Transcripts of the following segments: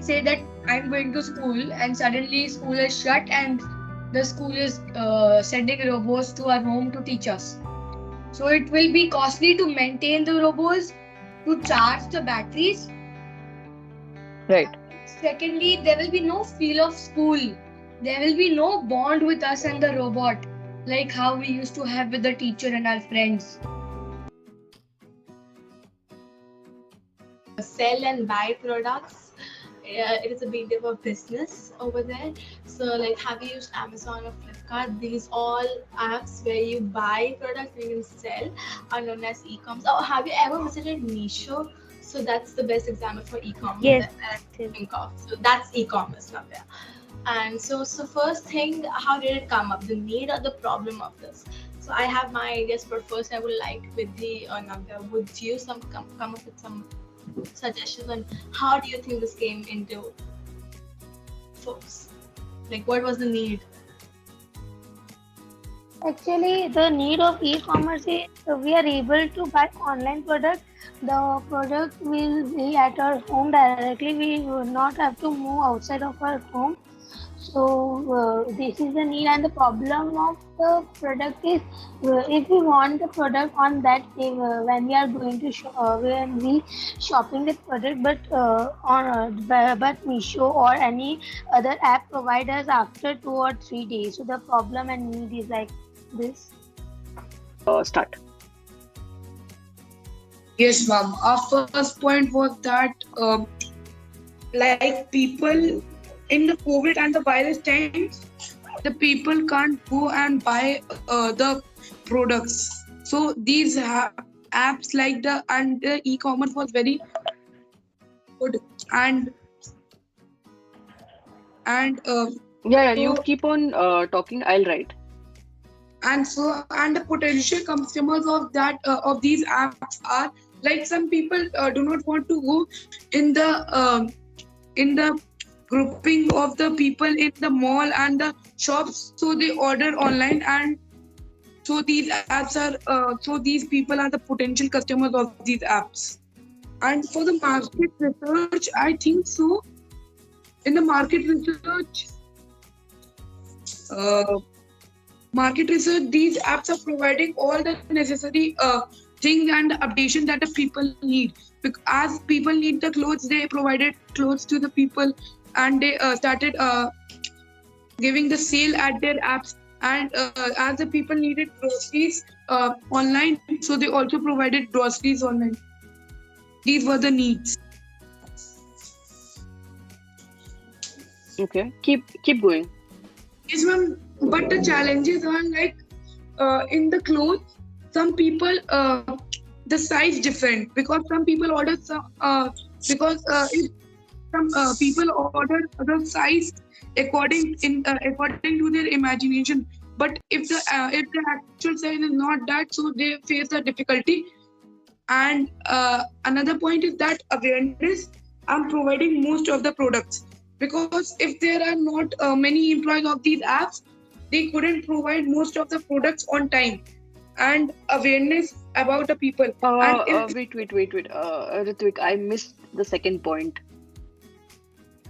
say that I'm going to school and suddenly school is shut and the school is sending robots to our home to teach us. So it will be costly to maintain the robots, to charge the batteries. Right. Secondly, there will be no feel of school. There will be no bond with us and the robot, like how we used to have with the teacher and our friends. Sell and buy products. It is a big deal of business over there. So, like, have you used Amazon or Flipkart? These all apps where you buy products and you can sell are known as e-commerce. Oh, have you ever visited Meesho? So that's the best example for e-commerce Yes. that I think of. So that's e-commerce now there. And so first thing, how did it come up? The need or the problem of this? So I have my ideas, but first I would like with the Navya, would you come up with some suggestions on how do you think this came into folks? Like, what was the need? Actually, the need of e-commerce is we are able to buy online product. The product will be at our home directly. We will not have to move outside of our home. So this is the need, and the problem of the product is if we want the product on that day when we are going to when we shopping the product, but Meesho or any other app provide us after 2 or 3 days. So the problem and need is like this. Start. Yes, ma'am. Our first point was that, like people in the COVID and the virus times, the people can't go and buy the products. So these apps like the e-commerce was very good and and Yeah, you so keep on talking. I'll write. and the potential customers of that of these apps are like some people do not want to go in the grouping of the people in the mall and the shops, so they order online, and so these apps are so these people are the potential customers of these apps. And for the market research, I think so in the uh, market research, these apps are providing all the necessary things and updation that the people need. As people need the clothes, they provided clothes to the people, and they started giving the sale at their apps. And as the people needed groceries online, so they also provided groceries online. These were the needs. Okay. Keep going. Yes, ma'am. But the challenges are like in the clothes, some people the size different, because some people order some because if some people order the size according to their imagination. But if the actual size is not that, so they face the difficulty. And another point is that awareness. I'm providing most of the products, because if there are not many employees of these apps, they couldn't provide most of the products on time. And awareness about the people. And if Wait. Ritvik, I missed the second point.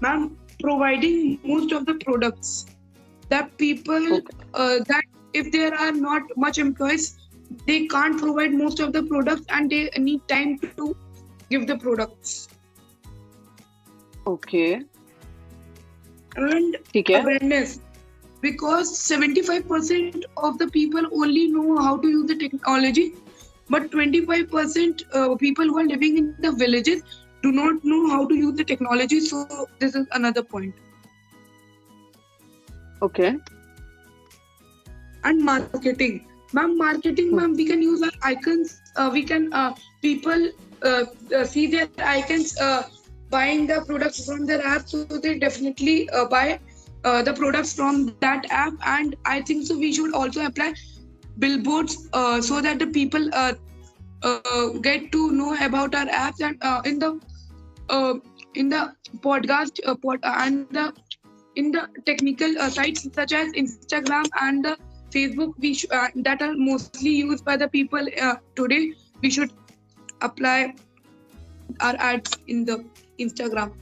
ma'am, providing most of the products, that people Okay. that if there are not much employees, they can't provide most of the products, and they need time to give the products. Okay. And ठीक है. awareness, because 75% of the people only know how to use the technology, but 25% people who are living in the villages do not know how to use the technology. So this is another point. Okay. And marketing, ma'am, we can use our icons. We can people see their icons buying the products from their app, so they definitely buy the products from that app. And I think so we should also apply billboards so that the people get to know about our apps. And uh, in the podcast and in the technical sites such as Instagram and the Facebook, that are mostly used by the people today, we should apply our ads in the Instagram.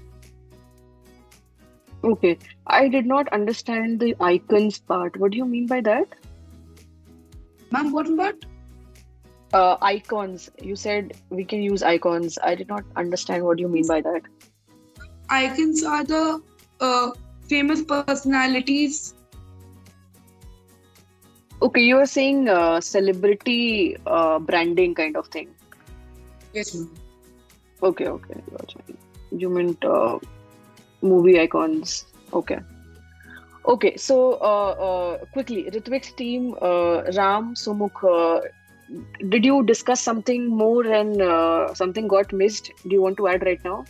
Okay. I did not understand the icons part. What do you mean by that? Ma'am, what about Icons. You said we can use icons. I did not understand what you mean by that. icons are the famous personalities? Okay, you are saying celebrity branding kind of thing. Yes, ma'am. Okay, okay. Gotcha. You meant movie icons. Okay. Okay, so quickly, Ritwik's team, Ram, Sumukh, did you discuss something more and something got missed? Do you want to add right now?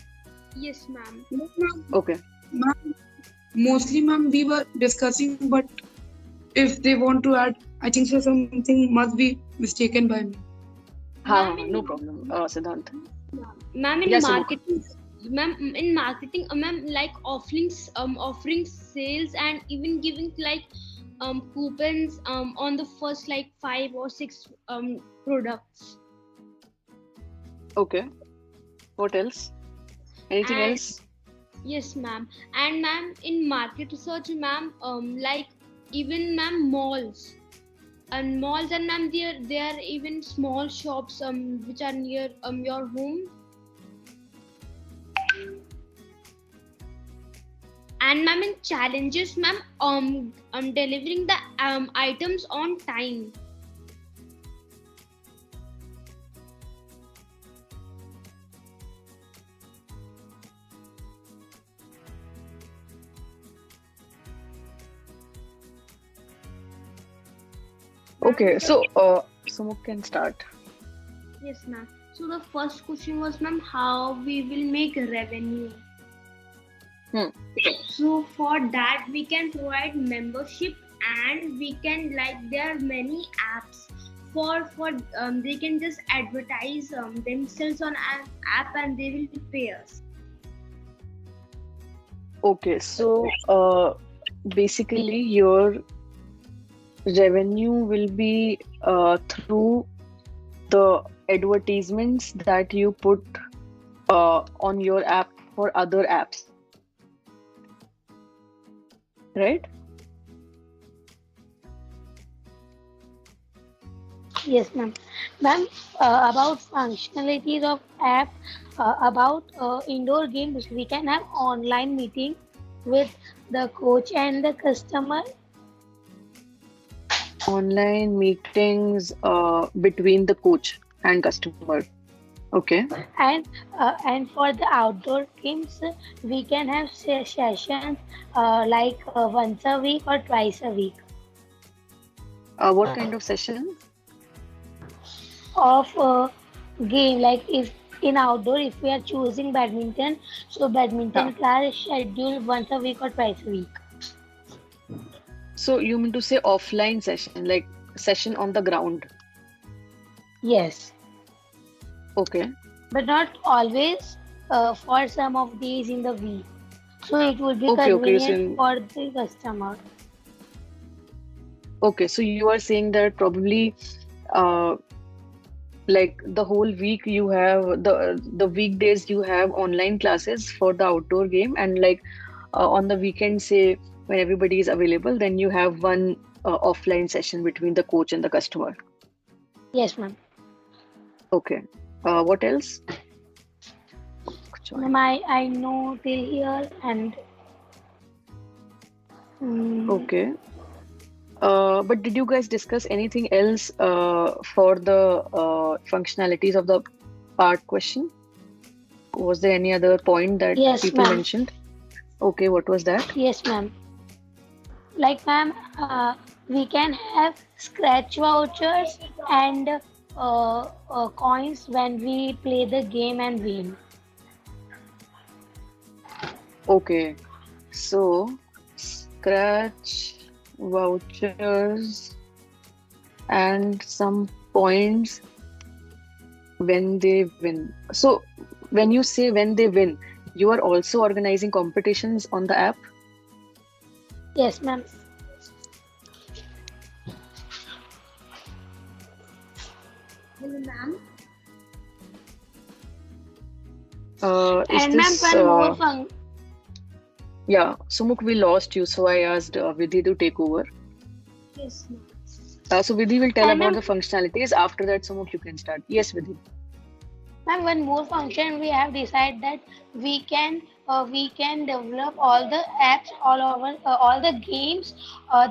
Yes, ma'am. No, ma'am. Okay. Ma'am, mostly, ma'am, we were discussing, but if they want to add, I think so something must be mistaken by me. Ha, Ma'am, no problem, Siddhant. ma'am, in Yes, Sumukh. marketing, ma'am, in marketing, ma'am, like offering sales and even giving like coupons on the first like 5 or 6 products. Okay. What else? Anything And else? yes, ma'am. And ma'am, in market research, ma'am, like even ma'am malls and ma'am there are even small shops which are near your home. And ma'am, in challenges, ma'am, delivering the items on time. Okay, so Sumukh can start. Yes, ma'am. So the first question was, ma'am, how we will make revenue. Hmm. So for that, we can provide membership, and we can like there are many apps for they can just advertise themselves on an app, and they will pay us. Okay, so basically your revenue will be through the advertisements that you put on your app for other apps, right? Yes, ma'am. Ma'am, about functionalities of app, about indoor games, we can have online meeting with the coach and the customer. Online meetings between the coach and customer. Okay. And for the outdoor games, we can have sessions like once a week or twice a week What kind of session? of game. Like if in outdoor, if we are choosing badminton, so Yeah. badminton class is scheduled once a week or twice a week. So you mean to say offline session, like session on the ground? Yes, Okay. but not always. For some of these in the week, so it would be Okay, okay. convenient for the customer. So you are saying that probably uh, like the whole week you have the weekdays you have online classes for the outdoor game, and like on the weekend, say when everybody is available, then you have one offline session between the coach and the customer. Yes, ma'am. Okay. What else? Ma'am, I know till here and mm, Okay. But did you guys discuss anything else for the functionalities of the part question? Was there any other point that yes, people ma'am. mentioned? Okay, what was that? Yes, ma'am. Like, ma'am, we can have scratch vouchers and coins when we play the game and win. Okay, so scratch vouchers and some points when they win. So when you say when they win, you are also organizing competitions on the app? Yes, ma'am. Hello, ma'am. Is And ma'am, this one more fun. Yeah, Sumuk, we lost you, so I asked Vidhi to take over. Yes, ma'am. So Vidhi will tell And about ma'am, the functionalities. After that, Sumuk, you can start. Yes, Vidhi. ma'am, one more function we have decided that we can develop all the apps all over all the games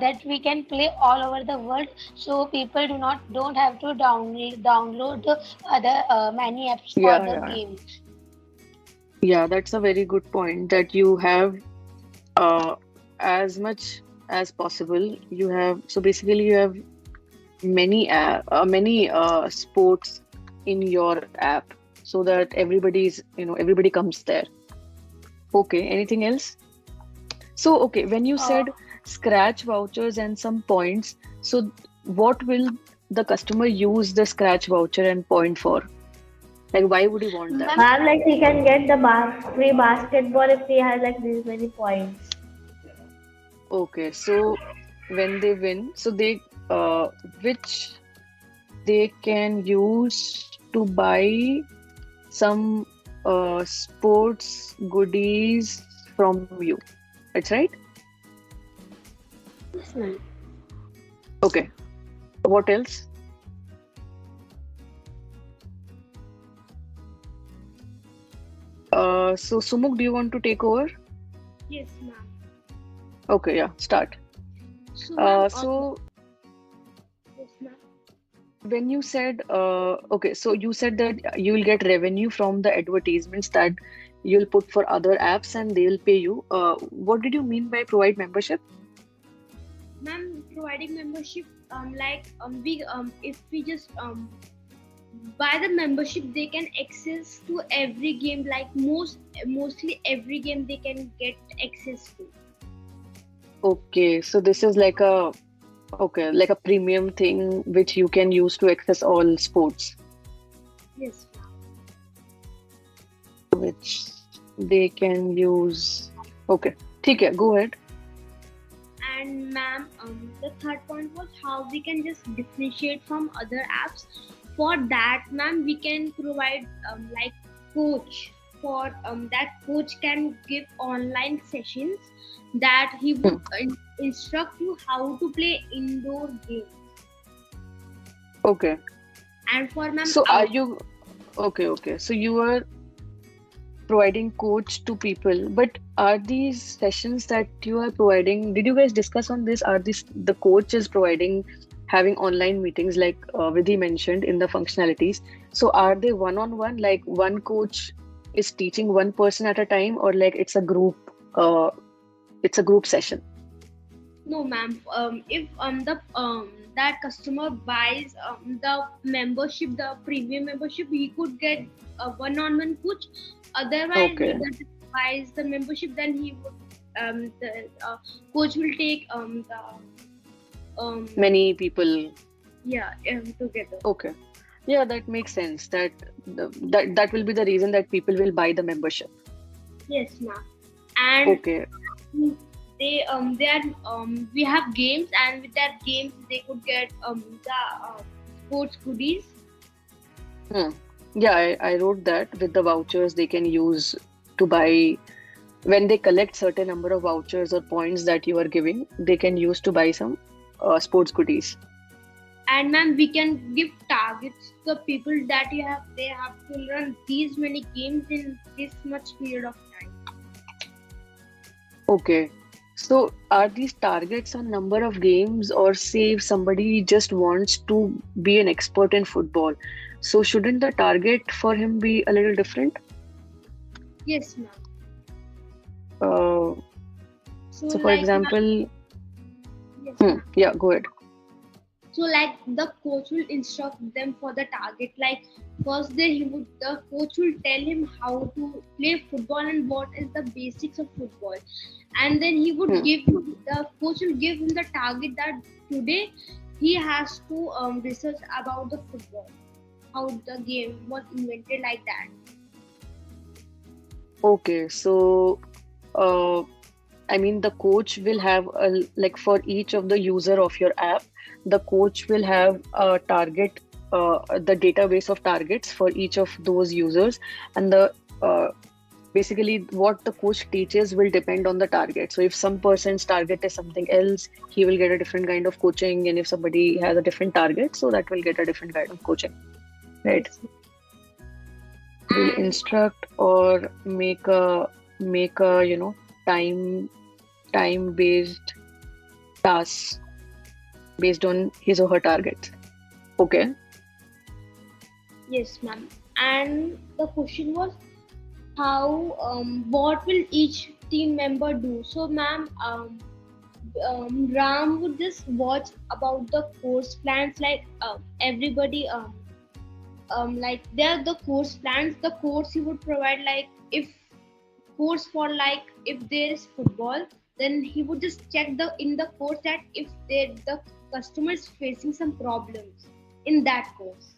that we can play all over the world. So people don't have to download the other many apps for Yeah, the yeah, games. yeah. That's a very good point that you have as much as possible. You have so basically you have many sports in your app so that everybody comes there. Okay, anything else? So okay, when you Uh, said scratch vouchers and some points, so what will the customer use the scratch voucher and point for? Like, why would he want that? Ma'am, Ma'am, like he can get the free basketball if he has like these many points. Okay, so when they win, so they which they can use to buy some sports goodies from you. That's right? yes, ma'am. Okay. What else? So Sumuk, do you want to take over? Yes, ma'am. Okay, yeah, start. So, ma'am, So yes, ma'am. when you said okay, so you said that you will get revenue from the advertisements that you'll put for other apps and they will pay you. What did you mean by provide membership? Ma'am, providing membership, we if we just buy the membership, they can access to every game. Like mostly every game they can get access to. Okay, so this is like a okay, like a premium thing which you can use to access all sports, Yes, which they can use. Okay, ठीक है, go ahead. and ma'am, the third point was how we can just differentiate from other apps. For that, ma'am, we can provide like coach. For that coach can give online sessions that he would instruct you how to play indoor games. Okay, And for ma'am, so are you okay? Okay, so you are providing coach to people, but are these sessions that you are providing, did you guys discuss on this? Are these the coach is providing having online meetings like Vidhi mentioned in the functionalities? So are they one-on-one, like one coach is teaching one person at a time, or like it's a group session? no, ma'am. If the that customer buys the membership, the premium membership, he could get a one-on-one coach. Otherwise, Okay. if he buys the membership, then he would the coach will take the Many people. together. Okay. Yeah, that makes sense. That will be the reason that people will buy the membership. Yes, ma'am. And Okay. they are we have games, and with that games they could get the sports goodies. Yeah, I wrote that with the vouchers they can use to buy when they collect certain number of vouchers or points that you are giving, they can use to buy some sports goodies. And ma'am, we can give targets to the people that they have to run these many games in this much period of time. Okay. So are these targets on number of games, or say if somebody just wants to be an expert in football, so shouldn't the target for him be a little different? Yes, ma'am. Uh, So, so for like, example, yes, ma'am. yeah, go ahead. So like the coach will instruct them for the target. Like first day the coach will tell him how to play football and what is the basics of football. And then he would the coach will give him the target that today he has to research about the football, how the game was invented, like that. Okay, so I mean the coach will have like for each of the user of your app, the coach will have a target, the database of targets for each of those users, and the basically what the coach teaches will depend on the target. So if some person's target is something else, he will get a different kind of coaching, and if somebody has a different target, so that will get a different kind of coaching, right? Yes. Will And instruct or make a time based tasks based on his or her target. Okay. yes, ma'am. And the question was how what will each team member do? So, ma'am, Ram would just watch about the course plans, like everybody like there are the course plans. The course he would provide, like if course for like if there is football, then he would just check the in the course that if the customer is facing some problems in that course.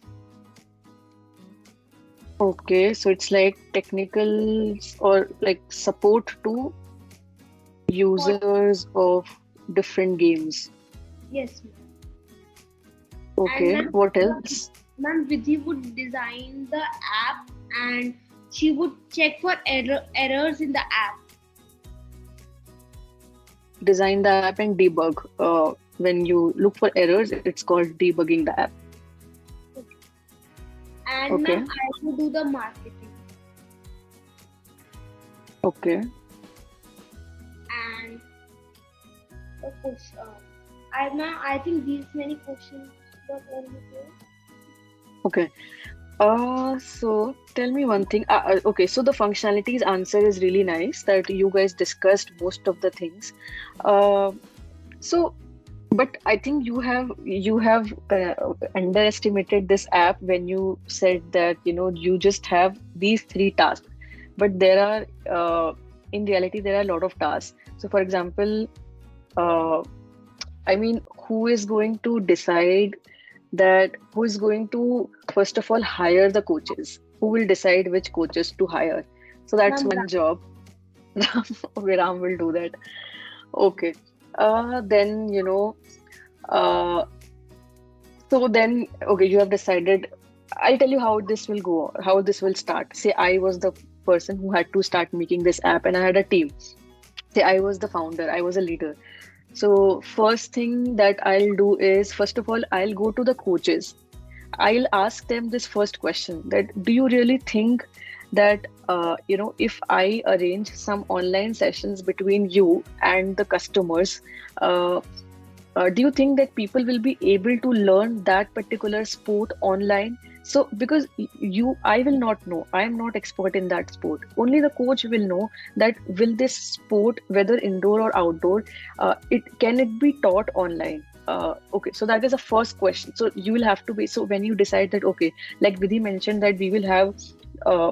Okay, so it's like technical or like support to For users of different games. yes, ma'am. And Okay, what else? ma'am Vidhi would design the app and she would check for errors in the app. Design the app and debug. When you look for errors, it's called debugging the app. And Okay, ma'am, I would do the marketing. okay. And the question, I think these many questions were only there. Okay. So tell me one thing. Okay, so the functionalities answer is really nice that you guys discussed most of the things. Uh, so, but I think you have underestimated this app when you said that you just have these three tasks, but there are in reality there are a lot of tasks. So, for example, uh, I mean, who is going to decide that who is going to first of all hire the coaches? Who will decide which coaches to hire? So that's Ma'am, one job. Okay, Ram will do that. Okay. Then uh, so then okay, you have decided. I'll tell you how this will go, how this will start. Say I was the person who had to start making this app, and I had a team. Say I was the founder, I was a leader. So first thing that I'll do is, first of all, I'll go to the coaches. I'll ask them this first question, that do you really think that if I arrange some online sessions between you and the customers, uh, do you think that people will be able to learn that particular sport online? So because I will not know, I am not expert in that sport, only the coach will know that will this sport, whether indoor or outdoor, it be taught online. Okay, so that is the first question. So you will have to be, so when you decide that, okay, like Vidhi mentioned that we will have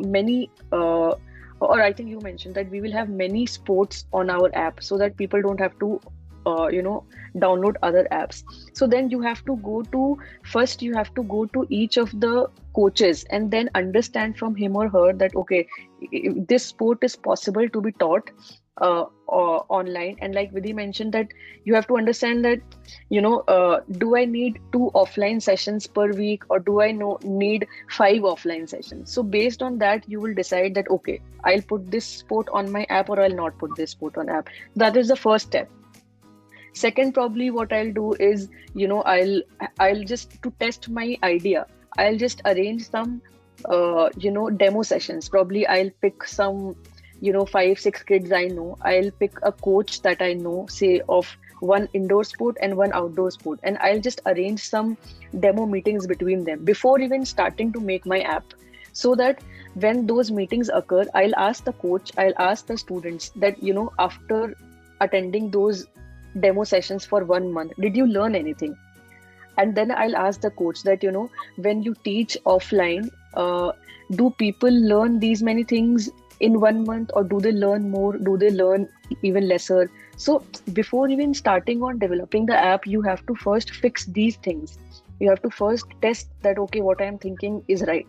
many or I think you mentioned that we will have many sports on our app so that people don't have to download other apps. So then you have to go to, first you have to go to each of the coaches and then understand from him or her that, okay, this sport is possible to be taught online. And like Vidhi mentioned, that you have to understand that do I need 2 offline sessions per week, or do I need 5 offline sessions? So based on that you will decide that, okay, I'll put this sport on my app or I'll not put this sport on app. That is the first step. Second, probably what I'll do is, I'll just, to test my idea, I'll just arrange some demo sessions. Probably I'll pick some 5-6 kids I know. I'll pick a coach that I know, say of one indoor sport and one outdoor sport, and I'll just arrange some demo meetings between them before even starting to make my app, so that when those meetings occur, I'll ask the coach, I'll ask the students that, after attending those demo sessions for 1 month, did you learn anything? And then I'll ask the coach that, when you teach offline, do people learn these many things in 1 month, or do they learn more, do they learn even lesser? So before even starting on developing the app, you have to first fix these things. You have to first test that, okay, what I am thinking is right.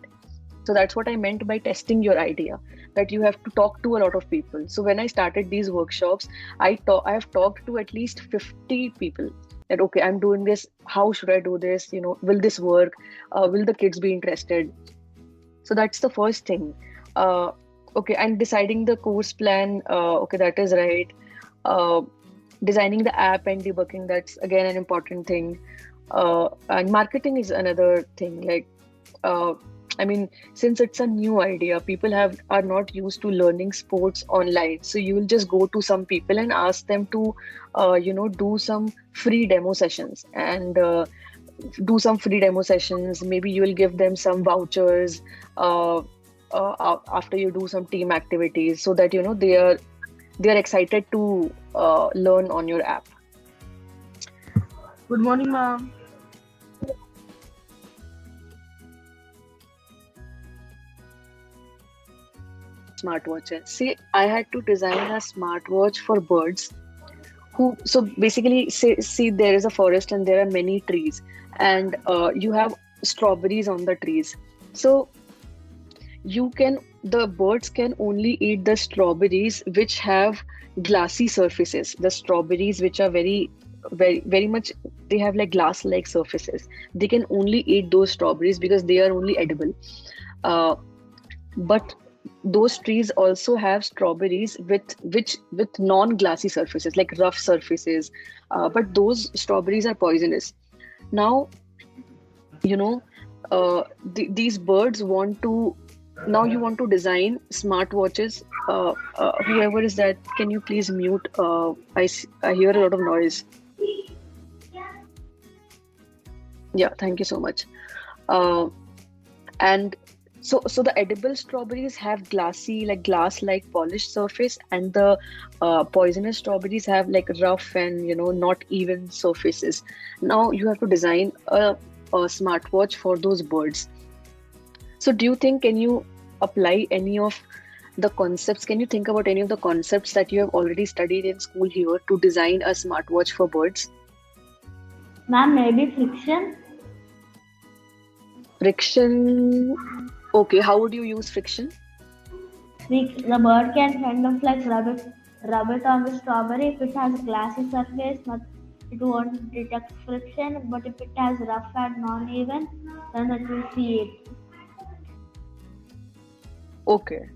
So that's what I meant by testing your idea, that you have to talk to a lot of people. So when I started these workshops, I have talked to at least 50 people, that, okay, I'm doing this, how should I do this? Will this work? Will the kids be interested? So that's the first thing. Okay, and deciding the course plan. Okay, that is right. Uh, Designing the app and debugging, that's again an important thing. And marketing is another thing. Like, uh, I mean, since it's a new idea, people are not used to learning sports online. So you will just go to some people and ask them to, do some free demo sessions and do some free demo sessions. Maybe you will give them some vouchers uh, after you do some team activities, so that they are excited to learn on your app. Good morning, ma'am. Smartwatches. See, I had to design a smartwatch for birds who, so basically, see, there is a forest and there are many trees, and you have strawberries on the trees. So the birds can only eat the strawberries which have glassy surfaces, the strawberries which are very, very, very much, they have like glass like surfaces. They can only eat those strawberries because they are only edible. But those trees also have strawberries with non-glassy surfaces, like rough surfaces, but those strawberries are poisonous. Now, these birds want to, now you want to design smartwatches. Whoever is that, can you please mute? I hear a lot of noise. Yeah, thank you so much. And so the edible strawberries have glassy, like glass-like polished surface, and the poisonous strawberries have like rough and not even surfaces. Now you have to design a smartwatch for those birds. So do you think, can you apply any of the concepts? Can you think about any of the concepts that you have already studied in school here to design a smartwatch for birds? Ma'am, maybe friction. Friction. Okay, how would you use friction? The bird can kind of like rub it on the strawberry. If it has glassy surface, it won't detect friction. But if it has rough and non-even, then it will see it. Okay.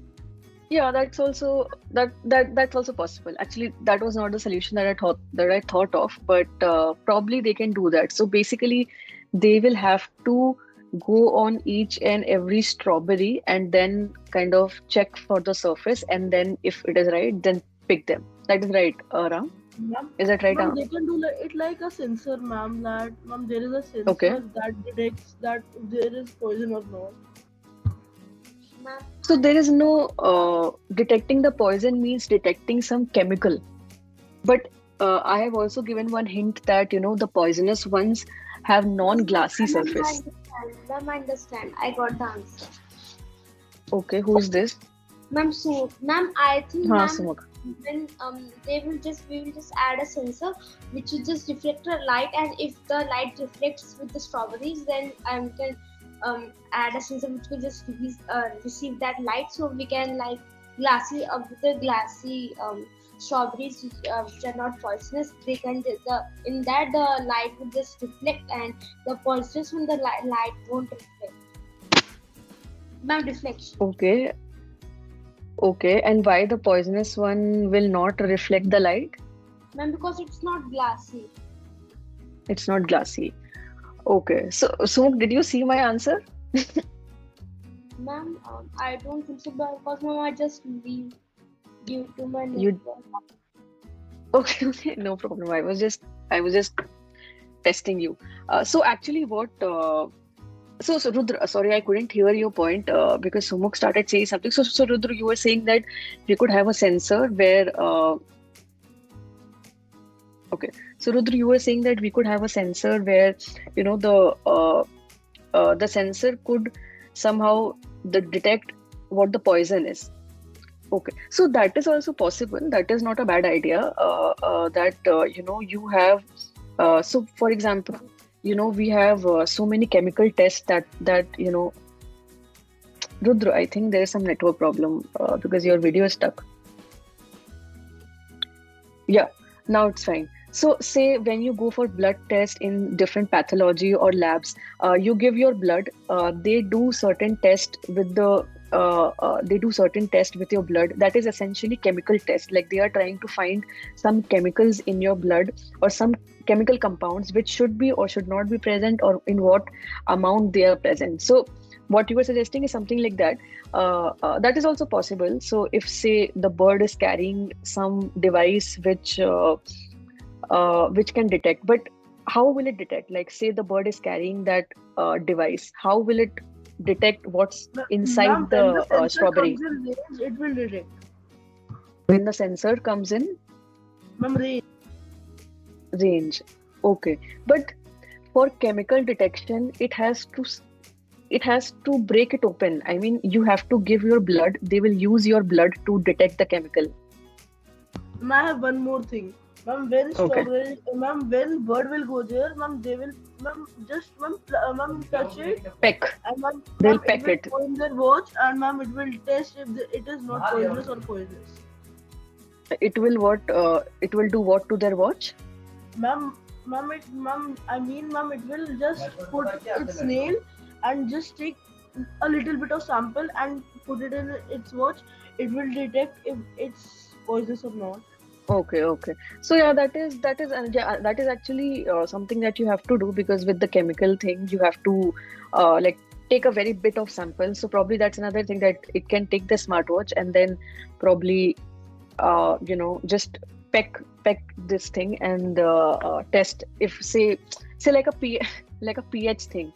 Yeah, that's also that's also possible. Actually, that was not the solution that I thought of, but probably they can do that. So basically, they will have to go on each and every strawberry and then kind of check for the surface, and then if it is right, then pick them. That is right, Ram? Ma'am, Is that right, ma'am, Ram? they can do it like a sensor, ma'am. Ma'am, there is a sensor Okay. that detects that if there is poison or not. So there is no detecting the poison means detecting some chemical. But I have also given one hint that the poisonous ones have non-glassy surface. Ma'am, I understand. I got the answer. Okay, who is this? Ma'am, so ma'am, I think Ha, ma'am, Sumuk. when we will just add a sensor which will just reflect the light, and if the light reflects with the strawberries, then can add a sensor which will just receive that light, so we can like glassy with the glassy strawberries which are not poisonous, they can in that the light will just reflect, and the poisonous from the light won't reflect. Ma'am, reflection. Okay, and why the poisonous one will not reflect the light? Ma'am, because it's not glassy. It's not glassy. Okay, so Sumuk, did you see my answer? Ma'am, I don't think so, because ma'am, I just leave due to my You- network. Okay, no problem. I was just testing you. So actually, what? So Rudra, sorry, I couldn't hear your point because Sumuk started saying something. So Rudra, you were saying that we could have a sensor where. Okay, so Rudra, you were saying that we could have a sensor where the sensor could somehow detect what the poison is. Okay, so that is also possible. That is not a bad idea. You have. So, for example, we have so many chemical tests that Rudra, I think there is some network problem because your video is stuck. Yeah, now it's fine. So, say when you go for blood test in different pathology or labs, you give your blood. They do certain tests with the they do certain tests with your blood. That is essentially chemical test. Like they are trying to find some chemicals in your blood or some chemical compounds which should be or should not be present, or in what amount they are present. So what you were suggesting is something like that. That is also possible. So if, say, the bird is carrying some device which can detect, but how will it detect? Like, say the bird is carrying that device, how will it detect what's inside Ma'am, when the the sensor strawberry? comes in range, it will detect. When the sensor comes in Ma'am, range. range. Okay, but for chemical detection, it has to break it open. I mean, you have to give your blood. They will use your blood to detect the chemical. Ma'am, I have one more thing. Ma'am, when Okay. strawberry, ma'am, when bird will go there, ma'am, they will, ma'am, just, ma'am, ma'am, touch it, Peck. and ma'am, They'll ma'am, it peck will it. go in their watch, and ma'am, it will test if it is not poisonous or poisonous. It will what? It will do what to their watch? Ma'am, I mean, ma'am, it will just put its nail and just take a little bit of sample and put it in its watch. It will detect if it's poisonous or not. Okay, okay. So yeah, that is actually something that you have to do, because with the chemical thing, you have to like take a very bit of sample. So probably that's another thing, that it can take the smartwatch and then probably just peck this thing and test if, say like like a pH thing.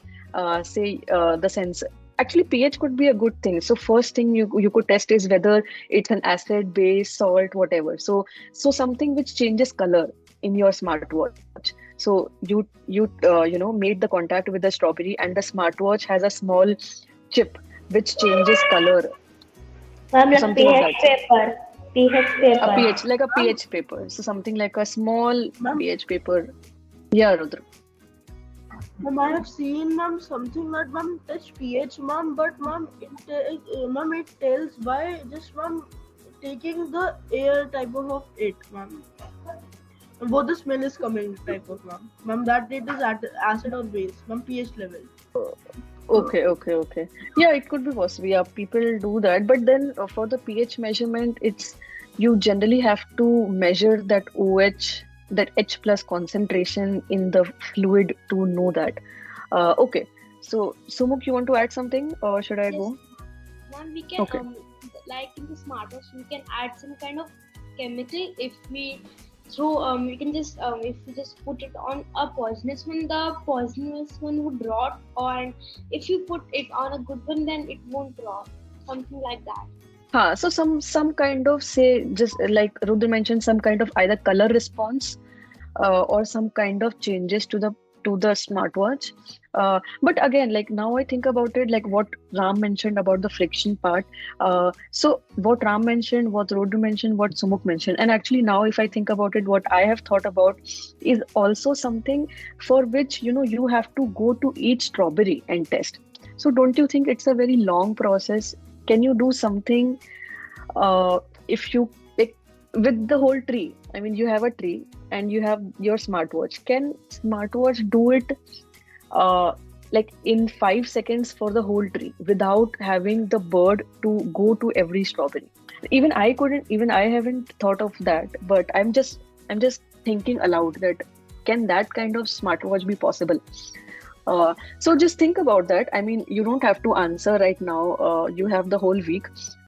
Say the sense. Actually, pH could be a good thing. So first thing you could test is whether it's an acid, base, salt, whatever. So something which changes color in your smartwatch. So you made the contact with the strawberry, and the smartwatch has a small chip which changes color. Ma'am, like Something of pH that sort. paper. pH A paper. pH, like a pH paper. So something like a small Ma'am, pH paper. Yeah, Rudra. ma'am, I have seen, ma'am, something that, ma'am, touch pH, ma'am, but ma'am, ma'am, it tells by just, ma'am, taking the air type of it, ma'am. Both the smell is coming type of, ma'am. Ma'am, that it is acid or base, ma'am, pH level. Okay. Yeah, it could be possible. Yeah, people do that. But then for the pH measurement, you generally have to measure that OH, that H plus concentration in the fluid to know that. Okay. So Sumuk, you want to add something, or should I Yes, go? ma'am, we can Okay. like in the smartwatch, we can add some kind of chemical. If we we can just if we just put it on a poisonous one, the poisonous one would rot, or if you put it on a good one, then it won't rot. Something like that. So some kind of, say, just like Rudra mentioned, some kind of either color response or some kind of changes to the smartwatch. But again, like now I think about it, like what Ram mentioned about the friction part. So what Ram mentioned, what Rudra mentioned, what Sumuk mentioned, and actually now if I think about it, what I have thought about is also something for which you have to go to each strawberry and test. So don't you think it's a very long process? Can you do something if you like with the whole tree? I mean, you have a tree and you have your smartwatch. Can smartwatch do it like in 5 seconds for the whole tree without having the bird to go to every strawberry? Even I haven't thought of that, but I'm just thinking aloud that can that kind of smartwatch be possible? So just think about that. I mean, you don't have to answer right now. You have the whole week.